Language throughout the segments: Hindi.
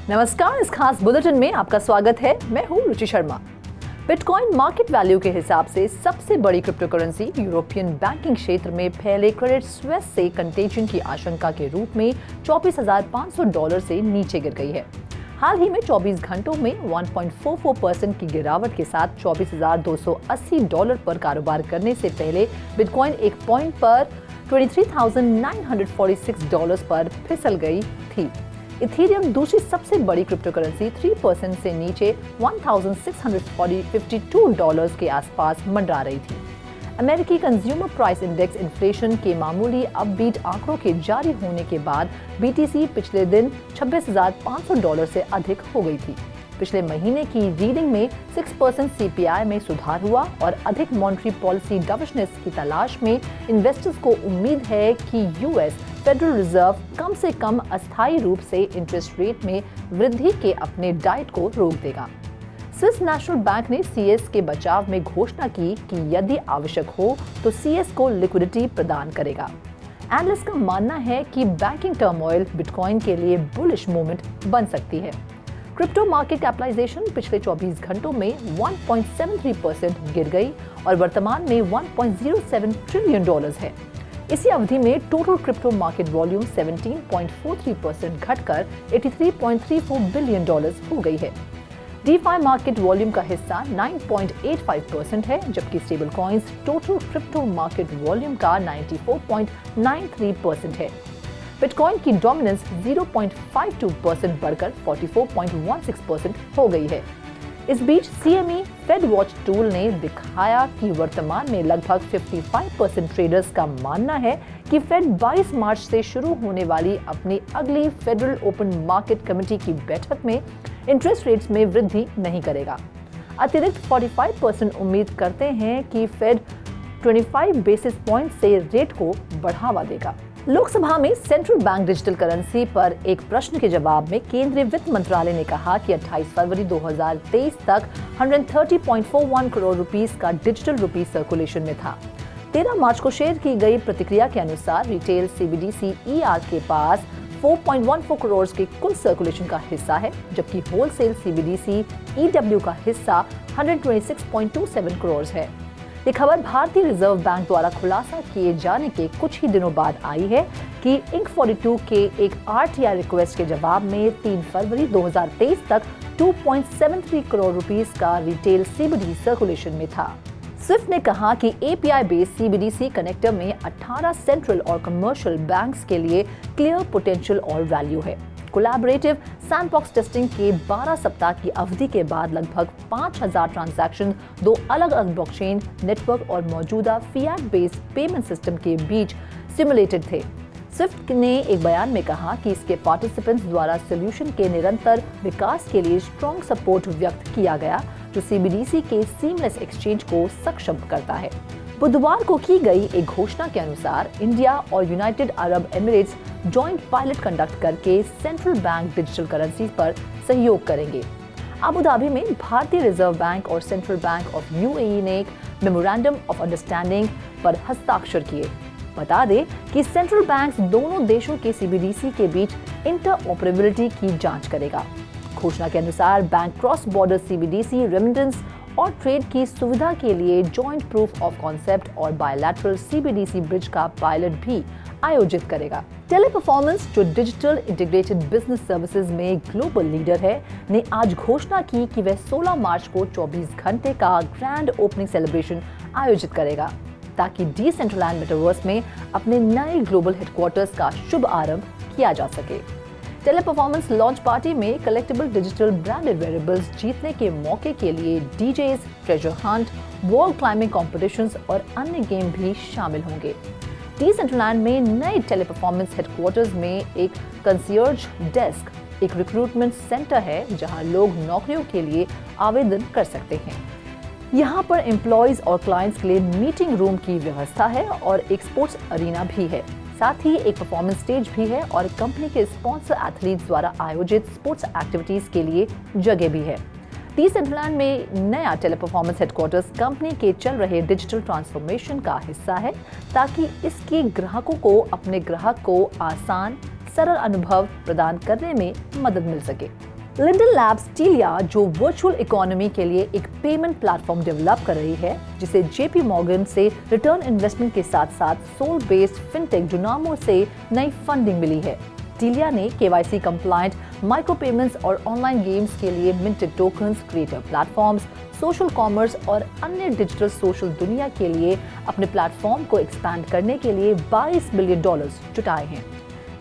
नमस्कार, इस खास बुलेटिन में आपका स्वागत है। मैं हूं रुचि शर्मा। बिटकॉइन मार्केट वैल्यू के हिसाब से सबसे बड़ी क्रिप्टो करेंसी यूरोपियन बैंकिंग क्षेत्र में फैले क्रेडिट स्विस से कंटेजियन की आशंका के रूप में $24,500 से नीचे गिर गई है। हाल ही में 24 घंटों में 1.44% की गिरावट के साथ $24,280 पर कारोबार करने से पहले बिटकॉइन एक पॉइंट पर $23,946 पर फिसल गई थी। इथेरियम दूसरी सबसे बड़ी क्रिप्टो करेंसी 3% से नीचे $1,652 के आसपास मंडरा रही थी। अमेरिकी कंज्यूमर प्राइस इंडेक्स इन्फ्लेशन के मामूली अपबीट आंकड़ों के जारी होने के बाद बीटीसी पिछले दिन $26,500 से अधिक हो गई थी। पिछले महीने की रीडिंग में 6% सीपीआई में सुधार हुआ और अधिक मॉनेटरी पॉलिसी डविशनेस की तलाश में इन्वेस्टर्स को उम्मीद है कि यूएस फेडरल रिजर्व कम से कम अस्थायी रूप से इंटरेस्ट रेट में वृद्धि के अपने डाइट को रोक देगा। स्विस नेशनल बैंक ने सीएस के बचाव में घोषणा की कि यदि आवश्यक हो तो सीएस को लिक्विडिटी प्रदान करेगा। एनालिस्ट का मानना है कि बैंकिंग टर्मोइल बिटकॉइन के लिए बुलिश मोमेंट बन सकती है। क्रिप्टो मार्केट कैपिटलाइजेशन पिछले 24 घंटों में 1.73% गिर गई और वर्तमान में $1.07 ट्रिलियन है। इसी अवधि में टोटल क्रिप्टो मार्केट वॉल्यूम 17.43% घटकर $83.34 बिलियन हो गई है। डीफाई मार्केट वॉल्यूम का हिस्सा 9.85% है, जबकि stable coins total crypto market volume का 94.93% है। बिटकॉइन की डोमिनेंस 0.52% बढ़कर 44.16% हो गई है। इस बीच सीएमई फेड वॉच टूल ने दिखाया कि वर्तमान में लगभग 55% ट्रेडर्स का मानना है कि फेड 22 मार्च से शुरू होने वाली अपनी अगली फेडरल ओपन मार्केट कमेटी की बैठक में इंटरेस्ट रेट्स में वृद्धि नहीं करेगा। अतिरिक्त 45% उम्मीद करते हैं कि फेड 25 बेसिस पॉइंट से रेट को बढ़ावा देगा। लोकसभा में सेंट्रल बैंक डिजिटल करेंसी पर एक प्रश्न के जवाब में केंद्रीय वित्त मंत्रालय ने कहा कि 28 फरवरी 2023 तक 130.41 करोड़ रुपीस का डिजिटल रुपी सर्कुलेशन में था। 13 मार्च को शेयर की गई प्रतिक्रिया के अनुसार रिटेल सीबीडीसी ईआर के पास 4.14 करोड़ के कुल सर्कुलेशन का हिस्सा है, जबकि होलसेल सीबीडीसी ईडब्ल्यू का हिस्सा 126.27 करोड़ है। ये खबर भारतीय रिजर्व बैंक द्वारा खुलासा किए जाने के कुछ ही दिनों बाद आई है कि इंक 42 के एक आरटीआई रिक्वेस्ट के जवाब में 3 फरवरी 2023 तक 2.73 करोड़ रुपीस का रिटेल सीबीडी सर्कुलेशन में था। स्विफ्ट ने कहा कि एपीआई बेस्ड सीबीडीसी कनेक्टर में 18 सेंट्रल और कमर्शियल बैंक्स के लिए क्लियर पोटेंशियल और वैल्यू है। कोलैबोरेटिव सैंडबॉक्स टेस्टिंग के 12 सप्ताह की अवधि के बाद लगभग 5,000 ट्रांजैक्शन 2 अलग-अलग ब्लॉकचेन नेटवर्क और मौजूदा फिएट बेस्ड पेमेंट सिस्टम के बीच सिमुलेटेड थे। स्विफ्ट ने एक बयान में कहा कि इसके पार्टिसिपेंट्स द्वारा सॉल्यूशन के निरंतर विकास के लिए स्ट्रॉन्ग सपोर्ट व्यक्त किया गया, जो सीबीडीसी के सीमलेस एक्सचेंज को सक्षम करता है। बुधवार को की गई एक घोषणा के अनुसार इंडिया और United Arab Emirates joint pilot conduct करके सेंट्रल बैंक डिजिटल करेंसी पर सहयोग करेंगे। अबू धाबी में भारतीय रिजर्व बैंक और सेंट्रल बैंक ऑफ यूएई ने एक मेमोरेंडम ऑफ अंडरस्टैंडिंग पर हस्ताक्षर किए। बता दें कि सेंट्रल बैंक दोनों देशों के सीबीडीसी के बीच इंटरऑपरेबिलिटी की जांच करेगा। घोषणा के अनुसार bank cross border CBDC remittance और ट्रेड की सुविधा के लिए जॉइंट प्रूफ ऑफ कॉन्सेप्ट और बायलैटरल सीबीडीसी ब्रिज का पायलट भी आयोजित करेगा। टेलीपरफॉर्मेंस, जो डिजिटल इंटीग्रेटेड बिजनेस सर्विसेज में ग्लोबल लीडर है, ने आज घोषणा की कि वह 16 मार्च को 24 घंटे का ग्रैंड ओपनिंग सेलिब्रेशन आयोजित करेगा, ताकि डिसेंट्रलाइज्ड मेटावर्स में अपने नए ग्लोबल हेडक्वार्टर्स का शुभ आरंभ किया जा सके। टेलीपरफॉर्मेंस लॉन्च पार्टी में कलेक्टिबल डिजिटल ब्रांडेड वेरिएबल्स जीतने के मौके के लिए DJs, treasure Hunt, wall climbing competitions और अन्य गेम भी शामिल होंगे। डिसेंट्रलैंड में नए टेलीपरफॉर्मेंस हेडक्वार्टर्स में एक कंसियर्ज डेस्क, एक रिक्रूटमेंट सेंटर है जहां लोग नौकरियों के लिए आवेदन कर सकते हैं। यहाँ पर एम्प्लॉयज और क्लाइंट्स के लिए मीटिंग रूम की व्यवस्था है और एक स्पोर्ट्स अरीना भी है। साथ ही एक परफॉर्मेंस स्टेज भी है और कंपनी के स्पॉन्सर एथलीट्स द्वारा आयोजित स्पोर्ट्स एक्टिविटीज के लिए जगह भी है। डिसेंट्रलैंड में नया टेलीपरफॉर्मेंस हेडक्वार्टर्स कंपनी के चल रहे डिजिटल ट्रांसफॉर्मेशन का हिस्सा है, ताकि इसके ग्राहकों को अपने ग्राहक को आसान, सरल अनुभव प्रदान करने में मदद मिल सके। लिंडन लैब्स टीलिया, जो वर्चुअल इकोनॉमी के लिए एक पेमेंट प्लेटफॉर्म डेवलप कर रही है, जिसे जेपी मॉर्गन से रिटर्न इन्वेस्टमेंट के साथ साथ सोल बेस्ड फिनटेक डुनामो से नई फंडिंग मिली है। टीलिया ने केवाईसी कंप्लायंट माइक्रो पेमेंट्स और ऑनलाइन गेम्स के लिए minted tokens, creator platforms, social commerce और अन्य डिजिटल सोशल दुनिया के लिए अपने प्लेटफॉर्म को एक्सपैंड करने के लिए $22 मिलियन जुटाए हैं।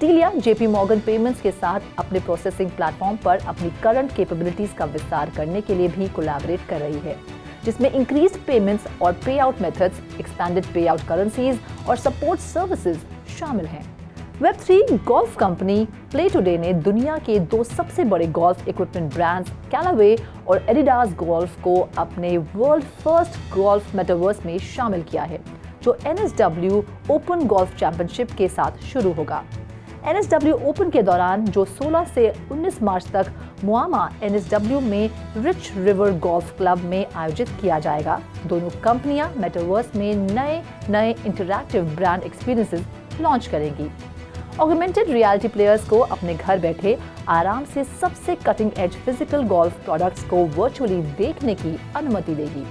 टीलिया जेपी मॉर्गन पेमेंट्स के साथ अपने प्रोसेसिंग प्लेटफॉर्म पर अपनी करंट कैपेबिलिटीज का विस्तार करने के लिए भी कोलैबोरेट कर रही है, जिसमें इंक्रीज्ड पेमेंट्स और पे आउट मेथड्स, एक्सपैंडेड पे आउट करेंसीज और सपोर्ट सर्विसेज शामिल हैं। Web3 golf company play today ने दुनिया के 2 सबसे बड़े गोल्फ इक्विपमेंट ब्रांड्स कैलावे और एडिडास गोल्फ को अपने वर्ल्ड फर्स्ट गोल्फ मेटावर्स में शामिल किया है, जो NSW ओपन गोल्फ चैंपियनशिप के साथ शुरू होगा। NSW ओपन के दौरान, जो 16 से 19 मार्च तक मुआमा NSW में रिच रिवर गोल्फ क्लब में आयोजित किया जाएगा, दोनों कंपनियां मेटावर्स में नए इंटरैक्टिव ब्रांड एक्सपीरियंसेस लॉन्च करेंगी। ऑगमेंटेड रियलिटी प्लेयर्स को अपने घर बैठे आराम से सबसे cutting edge physical golf products को वर्चुअली देखने की अनुमति देगी।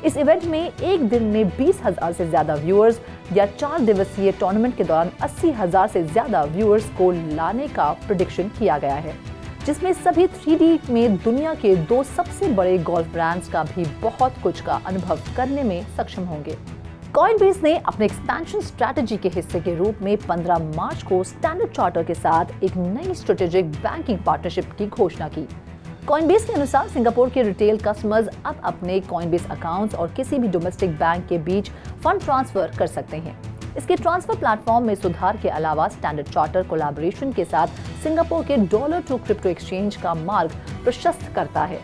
इस इवेंट में एक दिन में 20,000 से ज्यादा व्यूअर्स या 4 दिवसीय टूर्नामेंट के दौरान 80,000 से ज्यादा व्यूअर्स को लाने का प्रेडिक्शन किया गया है, जिसमें सभी 3D में दुनिया के 2 सबसे बड़े गोल्फ ब्रांड्स का भी बहुत कुछ का अनुभव करने में सक्षम होंगे। कॉइनबेस ने अपने एक्सपेंशन स्ट्रैटेजी के हिस्से के रूप में 15 मार्च को स्टैंडर्ड चार्टर के साथ एक नई स्ट्रेटेजिक बैंकिंग पार्टनरशिप की घोषणा की। कॉइनबेस के अनुसार सिंगापुर के रिटेल कस्टमर्स अब अपने कॉइनबेस अकाउंट्स और किसी भी डोमेस्टिक बैंक के बीच फंड ट्रांसफर कर सकते हैं। इसके ट्रांसफर प्लेटफॉर्म में सुधार के अलावा स्टैंडर्ड चार्टर कोलैबोरेशन के साथ सिंगापुर के डॉलर टू क्रिप्टो एक्सचेंज का मार्ग प्रशस्त करता है।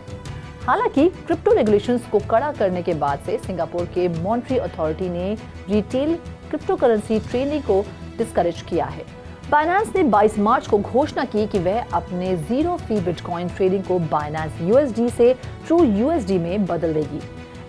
हालांकि क्रिप्टो रेगुलेशंस को कड़ा करने के बाद से सिंगापुर के मॉनेटरी अथॉरिटी ने रिटेल क्रिप्टो करेंसी ट्रेडिंग को डिस्करेज किया है। बाइनेंस ने 22 मार्च को घोषणा की कि वह अपने जीरो फी बिटकॉइन ट्रेडिंग को बाइनेंस USD से ट्रू USD में बदल देगी।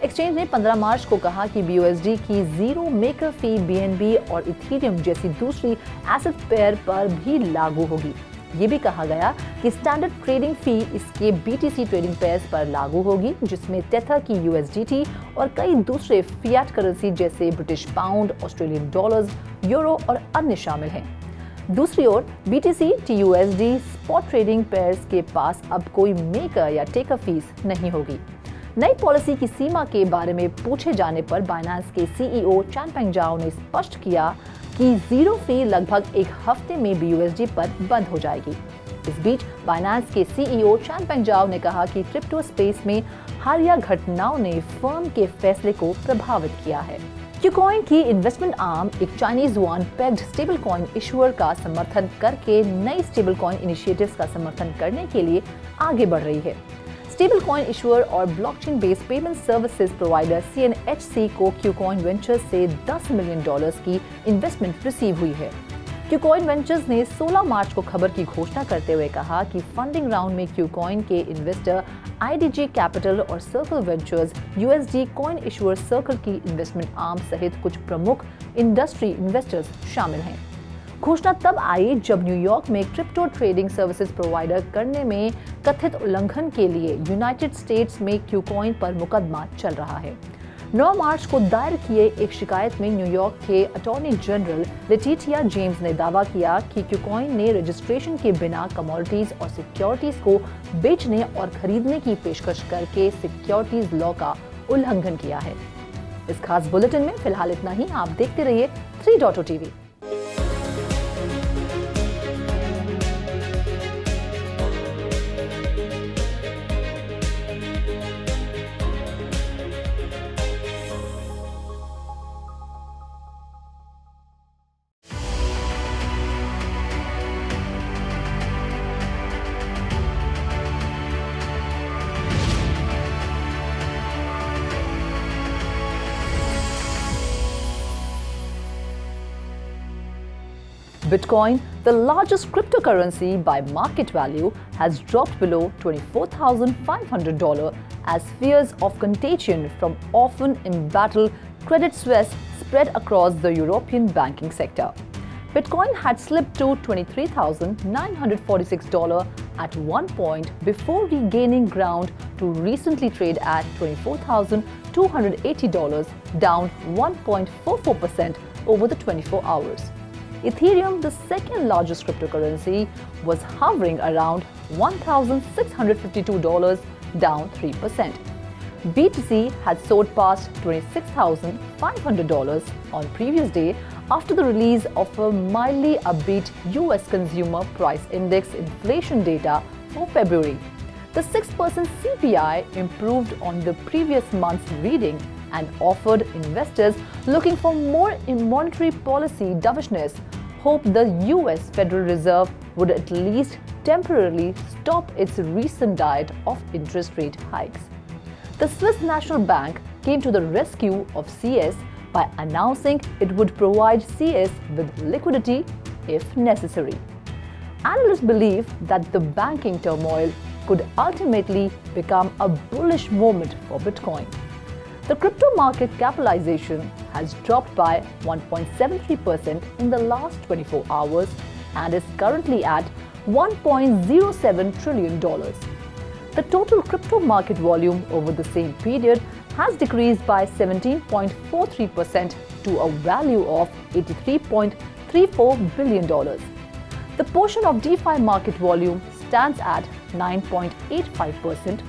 एक्सचेंज ने 15 मार्च को कहा कि BUSD की जीरो मेकर फी BNB और इथेरियम जैसी दूसरी एसेट पेयर पर भी लागू होगी। ये भी कहा गया कि स्टैंडर्ड ट्रेडिंग फी इसके BTC ट्रेडिंग पेयर्स पर लागू होगी, जिसमें टेथर की USDT और कई दूसरे फिएट करेंसी जैसे British pound, Australian dollars, euro और अन्य शामिल हैं। दूसरी ओर BTC TUSD spot trading pairs के पास अब कोई मेकर या टेकर फीस नहीं होगी। नई पॉलिसी की सीमा के बारे में पूछे जाने पर बाइनेंस के CEO चैनपेंग जाओ ने स्पष्ट किया कि जीरो फी लगभग एक हफ्ते में BUSD पर बंद हो जाएगी। इस बीच बाइनेंस के CEO चैनपेंग जाओ ने कहा कि क्रिप्टो स्पेस में हालिया घटनाओं ने फर्म के फैसले को प्रभावित किया है। क्यूकॉइन की इन्वेस्टमेंट आर्म एक Chinese yuan pegged stable coin issuer का समर्थन करके नई स्टेबल कॉइन इनिशिएटिव्स का समर्थन करने के लिए आगे बढ़ रही है। स्टेबल कॉइन इशुअर और blockchain based payment services provider CNHC को क्यूकॉइन वेंचर्स से $10 मिलियन की इन्वेस्टमेंट रिसीव हुई है। क्यूकॉइन वेंचर्स ने 16 मार्च को खबर की घोषणा करते हुए कहा कि फंडिंग राउंड में क्यूकॉइन के इन्वेस्टर IDG कैपिटल और circle ventures USD coin issuer circle की इन्वेस्टमेंट आर्म सहित कुछ प्रमुख इंडस्ट्री इन्वेस्टर्स शामिल हैं। घोषणा तब आई जब न्यूयॉर्क में क्रिप्टो ट्रेडिंग सर्विसेज प्रोवाइडर करने में कथित उल्लंघन के लिए यूनाइटेड स्टेट्स में क्यूकॉइन पर मुकदमा चल रहा है। 9 मार्च को दायर किए एक शिकायत में न्यूयॉर्क के अटॉर्नी जनरल लेटिटिया जेम्स ने दावा किया कि क्यूकॉइन ने रजिस्ट्रेशन के बिना कमोडिटीज और सिक्योरिटीज को बेचने और खरीदने की पेशकश करके सिक्योरिटीज लॉ का उल्लंघन किया है। इस खास बुलेटिन में फिलहाल इतना ही। आप देखते रहिए 3.0 TV। Bitcoin, the largest cryptocurrency by market value, has dropped below $24,500 as fears of contagion from often embattled Credit Suisse spread across the European banking sector. Bitcoin had slipped to $23,946 at one point before regaining ground to recently trade at $24,280, down 1.44% over the 24 hours. Ethereum, the second largest cryptocurrency, was hovering around $1,652, down 3%. BTC had soared past $26,500 on previous day after the release of a mildly upbeat US Consumer Price Index inflation data for February. The 6% CPI improved on the previous month's reading and offered investors looking for more in monetary policy dovishness hope the US Federal Reserve would at least temporarily stop its recent diet of interest rate hikes. The Swiss National Bank came to the rescue of CS by announcing it would provide CS with liquidity if necessary. Analysts believe that the banking turmoil could ultimately become a bullish moment for Bitcoin. The crypto market capitalization has dropped by 1.73% in the last 24 hours and is currently at $1.07 trillion. The total crypto market volume over the same period has decreased by 17.43% to a value of $83.34 billion. The portion of DeFi market volume stands at 9.85%,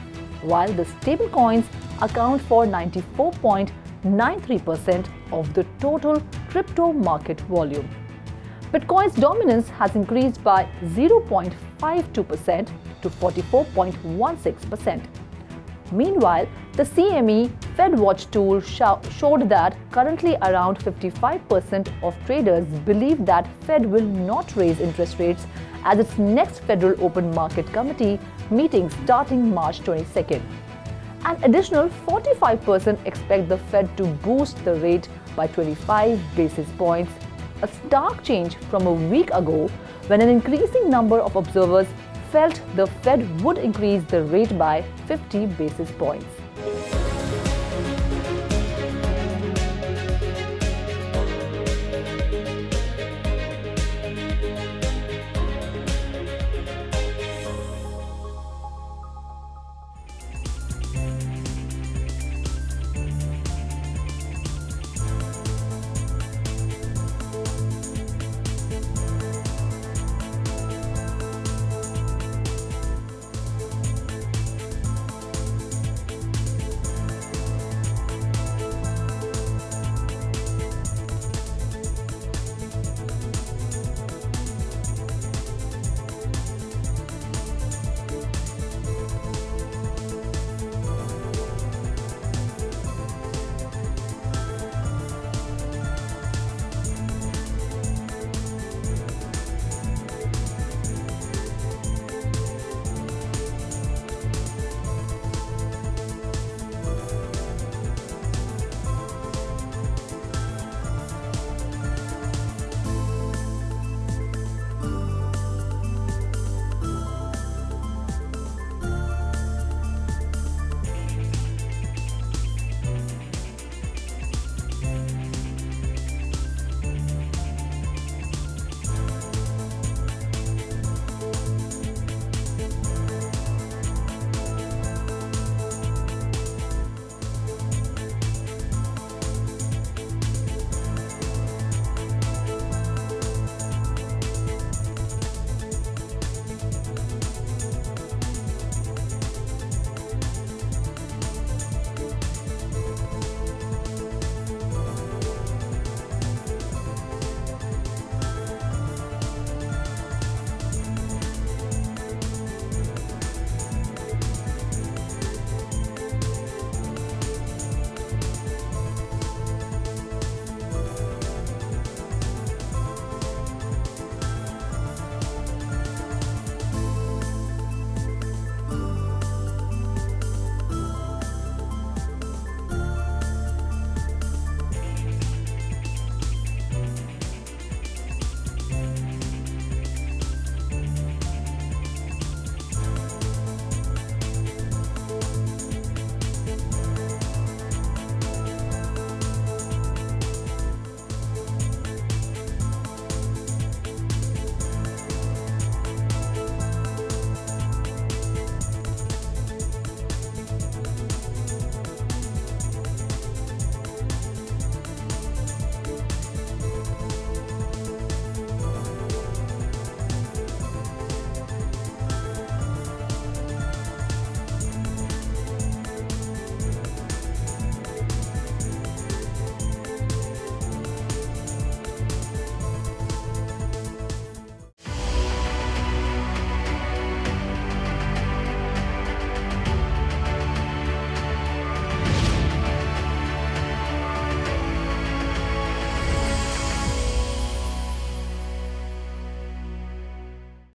while the stablecoins account for 94.93% of the total crypto market volume. Bitcoin's dominance has increased by 0.52% to 44.16%. Meanwhile, the CME FedWatch tool showed that currently around 55% of traders believe that Fed will not raise interest rates at its next Federal Open Market Committee meeting starting March 22nd. An additional 45% expect the Fed to boost the rate by 25 basis points, a stark change from a week ago when an increasing number of observers felt the Fed would increase the rate by 50 basis points.